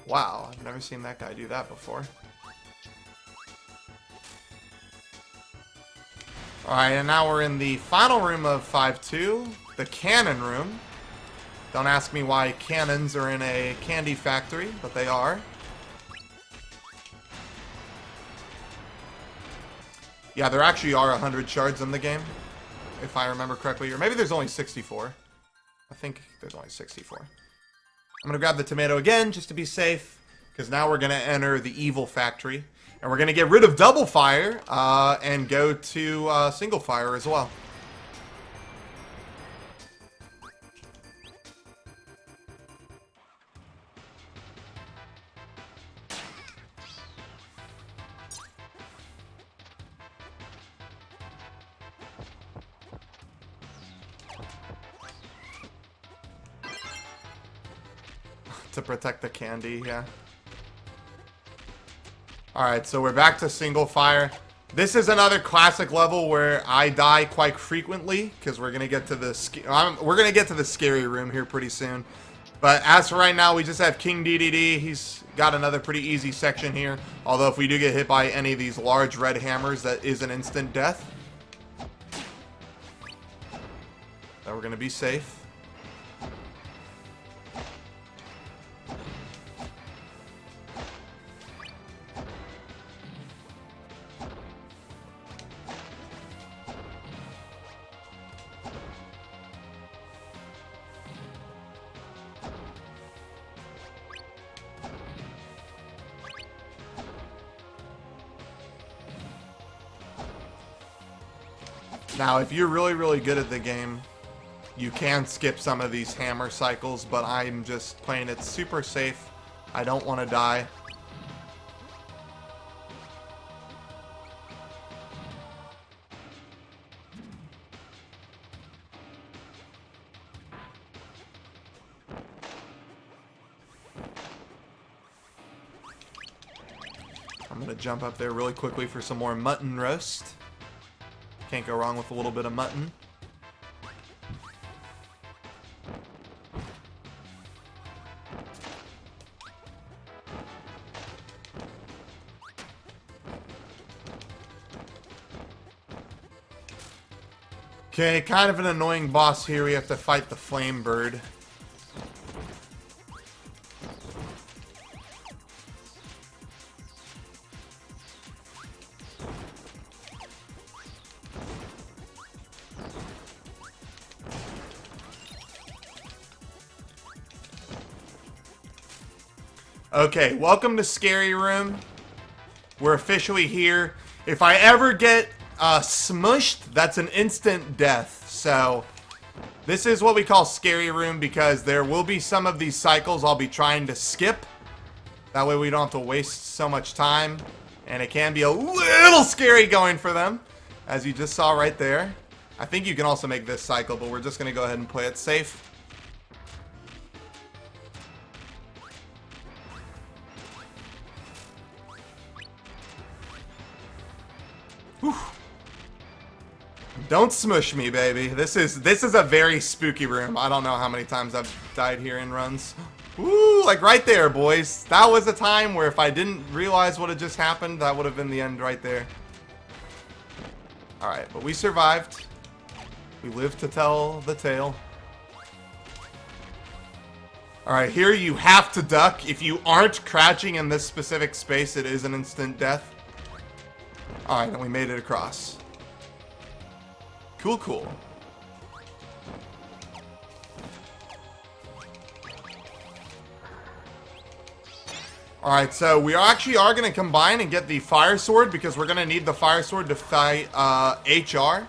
Wow, I've never seen that guy do that before. Alright, and now we're in the final room of 5-2, the cannon room. Don't ask me why cannons are in a candy factory, but they are. Yeah, there actually are 100 shards in the game, if I remember correctly. Or maybe there's only 64. I think there's only 64. I'm going to grab the tomato again, just to be safe, because now we're going to enter the evil factory. And we're going to get rid of double fire, and go to single fire as well. To protect the candy, yeah. Alright, so we're back to single fire. This is another classic level where I die quite frequently, because we're gonna get to the scary room here pretty soon. But as for right now, we just have King DDD. He's got another pretty easy section here. Although if we do get hit by any of these large red hammers, that is an instant death. Then we're gonna be safe. Now, if you're really, really good at the game, you can skip some of these hammer cycles, but I'm just playing it super safe. I don't want to die. I'm going to jump up there really quickly for some more mutton roast. Can't go wrong with a little bit of mutton. Okay, kind of an annoying boss here. We have to fight the flame bird. Okay, welcome to Scary Room. We're officially here. If I ever get smushed, that's an instant death. So, this is what we call Scary Room because there will be some of these cycles I'll be trying to skip. That way we don't have to waste so much time. And it can be a little scary going for them, as you just saw right there. I think you can also make this cycle, but we're just going to go ahead and play it safe. Whew. Don't smush me, baby. This is a very spooky room. I don't know how many times I've died here in runs. Woo, like right there, boys. That was a time where if I didn't realize what had just happened, that would have been the end right there. Alright, but we survived. We lived to tell the tale. Alright, here you have to duck. If you aren't crouching in this specific space, it is an instant death. Alright, and we made it across. Cool, cool. Alright, so we actually are going to combine and get the fire sword because we're going to need the fire sword to fight HR.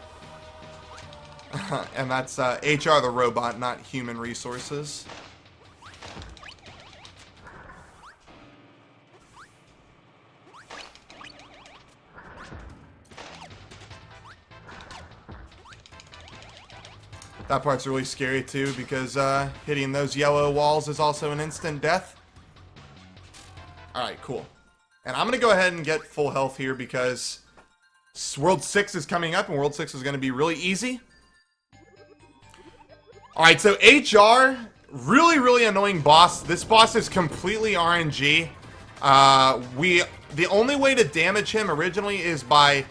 And that's HR the robot, not human resources. That part's really scary too, because hitting those yellow walls is also an instant death. Alright, cool. And I'm going to go ahead and get full health here because World 6 is coming up, and World 6 is going to be really easy. Alright, so HR, really, really annoying boss. This boss is completely RNG. The only way to damage him originally is by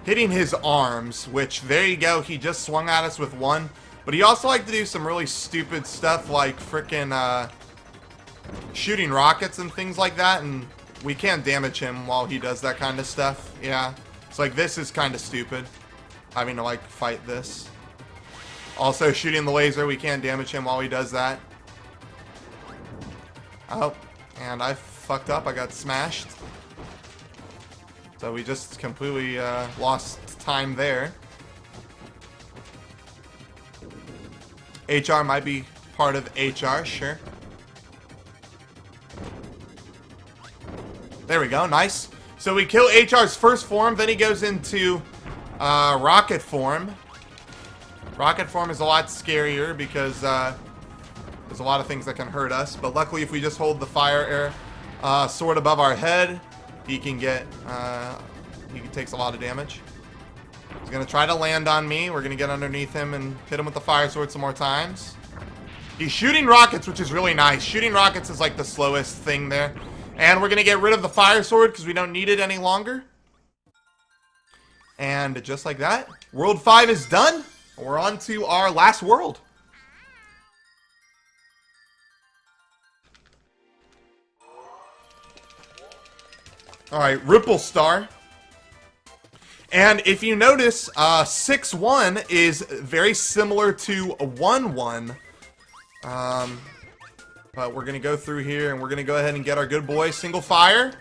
hitting his arms, which, there you go, he just swung at us with one. But he also liked to do some really stupid stuff like frickin' shooting rockets and things like that, and we can't damage him while he does that kind of stuff. Yeah, it's like, this is kind of stupid, having to, like, fight this. Also, shooting the laser, we can't damage him while he does that. Oh, and I fucked up, I got smashed. So we just completely lost time there. HR might be part of HR, sure. There we go, nice. So we kill HR's first form, then he goes into rocket form. Rocket form is a lot scarier because there's a lot of things that can hurt us. But luckily, if we just hold the fire air sword above our head, he can takes a lot of damage. He's gonna try to land on me. We're gonna get underneath him and hit him with the fire sword some more times. He's shooting rockets, which is really nice. Shooting rockets is like the slowest thing there. And we're gonna get rid of the fire sword because we don't need it any longer. And just like that, World 5 is done. We're on to our last world. Alright, Ripple Star. And if you notice, 6-1 is very similar to 1-1. But we're going to go through here and we're going to go ahead and get our good boy single fire.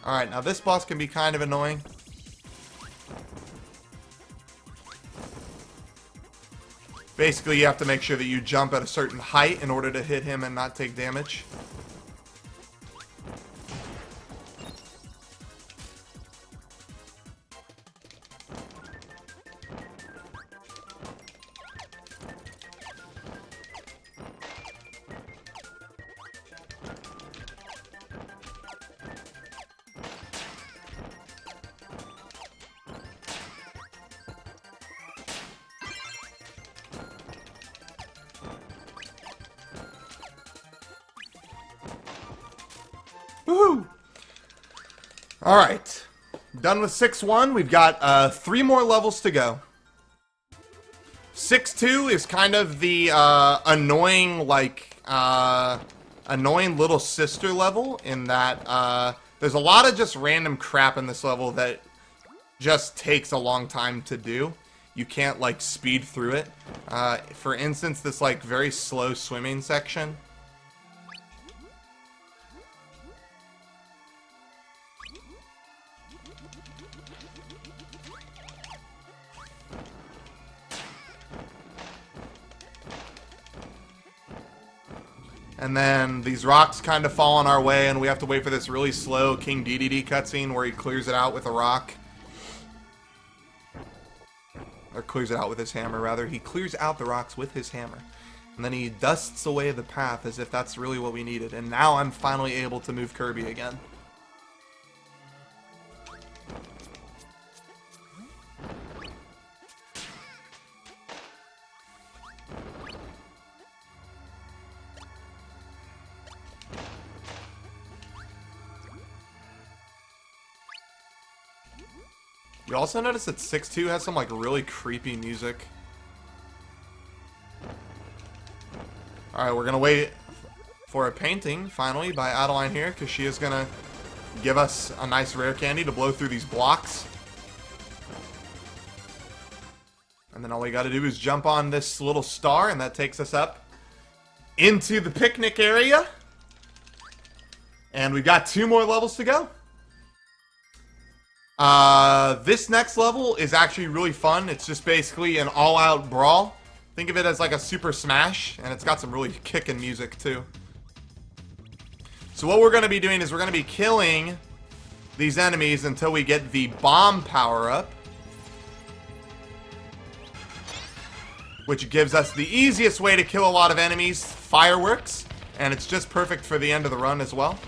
Alright, now this boss can be kind of annoying. Basically, you have to make sure that you jump at a certain height in order to hit him and not take damage. Woohoo! Alright. Done with 6-1. We've got 3 more levels to go. 6-2 is kind of the annoying, like, annoying little sister level in that there's a lot of just random crap in this level that just takes a long time to do. You can't, like, speed through it. For instance, this, like, very slow swimming section. And then these rocks kind of fall on our way, and we have to wait for this really slow King DDD cutscene where he clears it out with a rock. Or clears it out with his hammer, rather. He clears out the rocks with his hammer. And then he dusts away the path as if that's really what we needed. And now I'm finally able to move Kirby again. You also notice that 6-2 has some, like, really creepy music. Alright, we're gonna wait for a painting, finally, by Adeline here, because she is gonna give us a nice rare candy to blow through these blocks. And then all we gotta do is jump on this little star, and that takes us up into the picnic area. And we've got 2 more levels to go. This next level is actually really fun. It's just basically an all-out brawl. Think of it as like a Super Smash, and it's got some really kickin' music too. So what we're going to be doing is we're going to be killing these enemies until we get the bomb power-up, which gives us the easiest way to kill a lot of enemies, fireworks, and it's just perfect for the end of the run as well.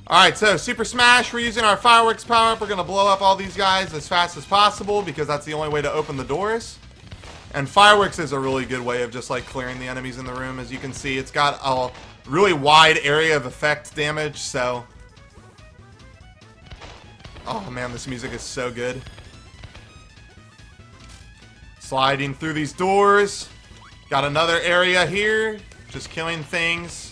Alright, so Super Smash, we're using our fireworks power-up. We're going to blow up all these guys as fast as possible because that's the only way to open the doors. And fireworks is a really good way of just like clearing the enemies in the room. As you can see, it's got a really wide area of effect damage, so... Oh man, this music is so good. Sliding through these doors. Got another area here, just killing things.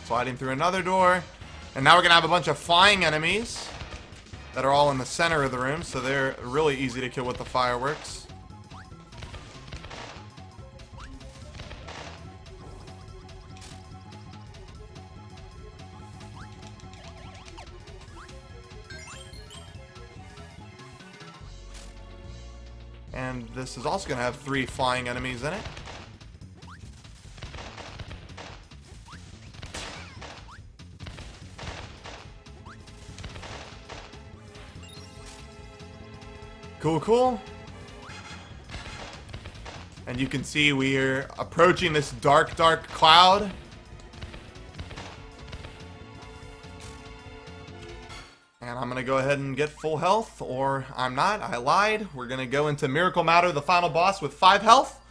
Sliding through another door. And now we're going to have a bunch of flying enemies that are all in the center of the room, so they're really easy to kill with the fireworks. And this is also going to have 3 flying enemies in it. Cool, cool. And you can see we're approaching this dark, dark cloud. And I'm going to go ahead and get full health, or I'm not, I lied. We're going to go into Miracle Matter, the final boss, with 5 health.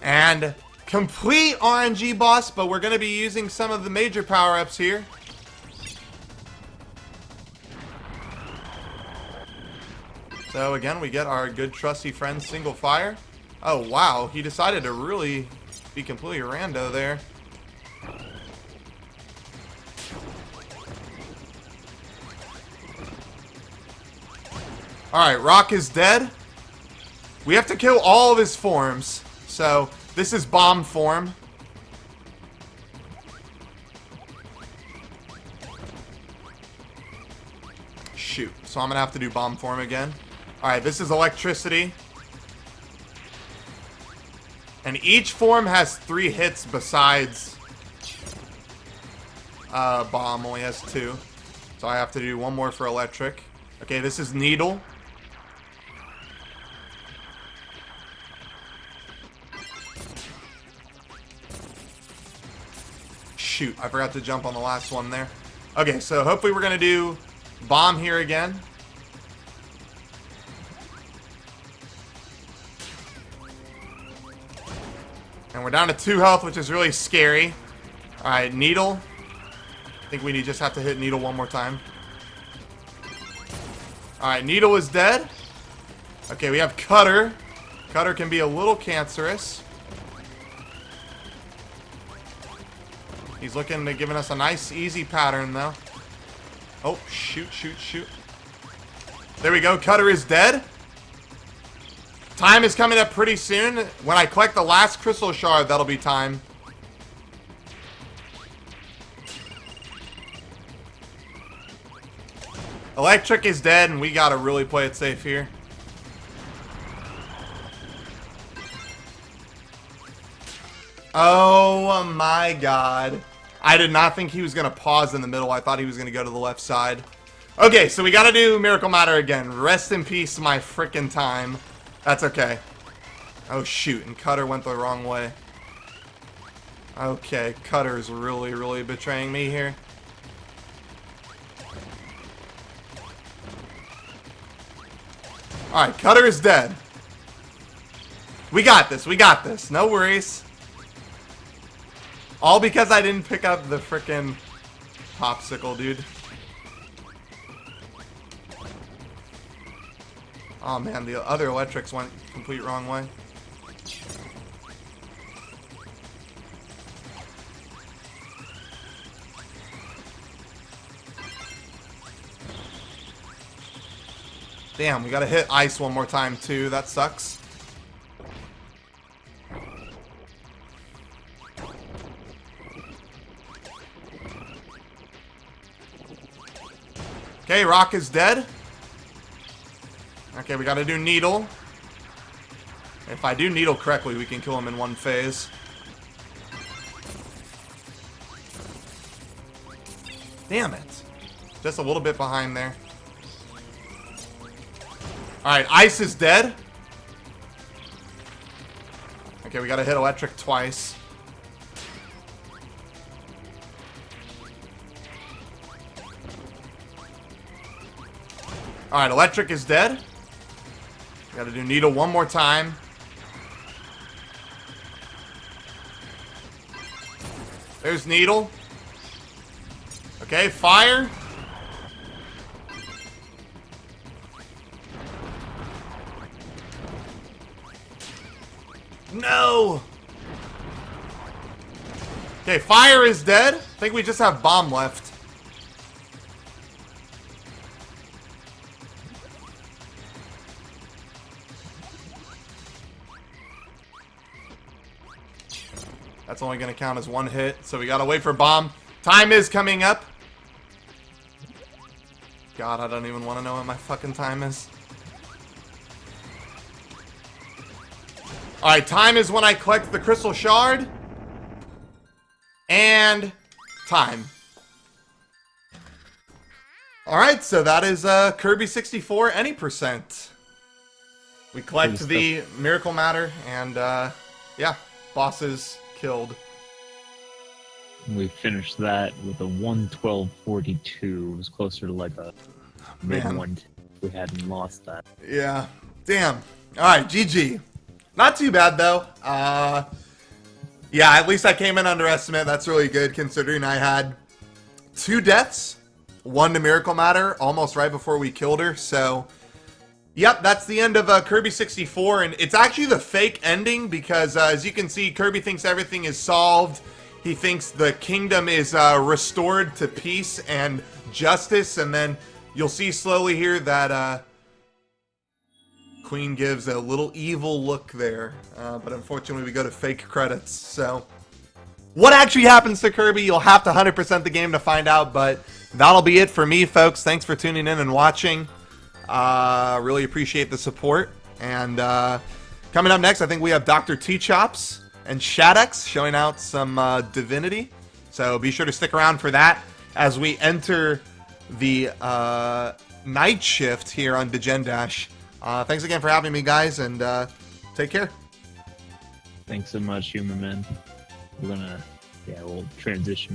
And complete RNG boss, but we're going to be using some of the major power-ups here. So again, we get our good trusty friend Single Fire. Oh wow, he decided to really be completely rando there. Alright, Rock is dead. We have to kill all of his forms. So, this is bomb form. Shoot, so I'm gonna have to do bomb form again. Alright, this is electricity. And each form has 3 hits besides bomb only has 2. So I have to do 1 more for electric. Okay, this is needle. Shoot, I forgot to jump on the last one there. Okay, so hopefully we're gonna do bomb here again. And we're down to 2 health, which is really scary. Alright, needle. I think we just have to hit needle 1 more time. Alright, needle is dead. Okay, we have cutter. Cutter can be a little cancerous. He's looking to giving us a nice, easy pattern, though. Oh, shoot, shoot, shoot. There we go. Cutter is dead. Time is coming up pretty soon. When I collect the last crystal shard, that'll be time. Electric is dead, and we gotta really play it safe here. Oh my god. I did not think he was gonna pause in the middle. I thought he was gonna go to the left side. Okay, so we gotta do Miracle Matter again. Rest in peace, my frickin' time. That's okay. Oh shoot, and Cutter went the wrong way. Okay, Cutter's really, really betraying me here. Alright, Cutter is dead. We got this, we got this. No worries. All because I didn't pick up the frickin' popsicle, dude. Oh man, the other electrics went complete wrong way. Damn, we gotta hit ice one more time too. That sucks. Okay, rock is dead. Okay, we gotta do needle. If I do needle correctly, we can kill him in one phase. Damn it. Just a little bit behind there. Alright, ice is dead. Okay, we gotta hit electric twice. Alright, electric is dead. Gotta do needle one more time. There's needle. Okay, fire. No! Okay, fire is dead. I think we just have bomb left. That's only going to count as one hit, so we gotta wait for bomb. Time is coming up. God, I don't even want to know what my fucking time is. Alright, time is when I collect the crystal shard. And time. Alright, so that is Kirby 64 any percent. We collect the miracle matter, and yeah, bosses killed. We finished that with a 112.42. It was closer to like a mid one. We hadn't lost that. Yeah. Damn. Alright, GG. Not too bad though. Yeah, at least I came in under estimate. That's really good considering I had 2 deaths, 1 to Miracle Matter, almost right before we killed her. So, yep, that's the end of Kirby 64, and it's actually the fake ending because, as you can see, Kirby thinks everything is solved. He thinks the kingdom is restored to peace and justice, and then you'll see slowly here that Queen gives a little evil look there, but unfortunately we go to fake credits. So, what actually happens to Kirby, you'll have to 100% the game to find out, but that'll be it for me, folks. Thanks for tuning in and watching. Really appreciate the support. And coming up next, I think we have Dr. T-Chops and Shadex showing out some divinity. So be sure to stick around for that as we enter the night shift here on Degen Dash. Thanks again for having me, guys, and take care. Thanks so much, Human Man. We'll transition over.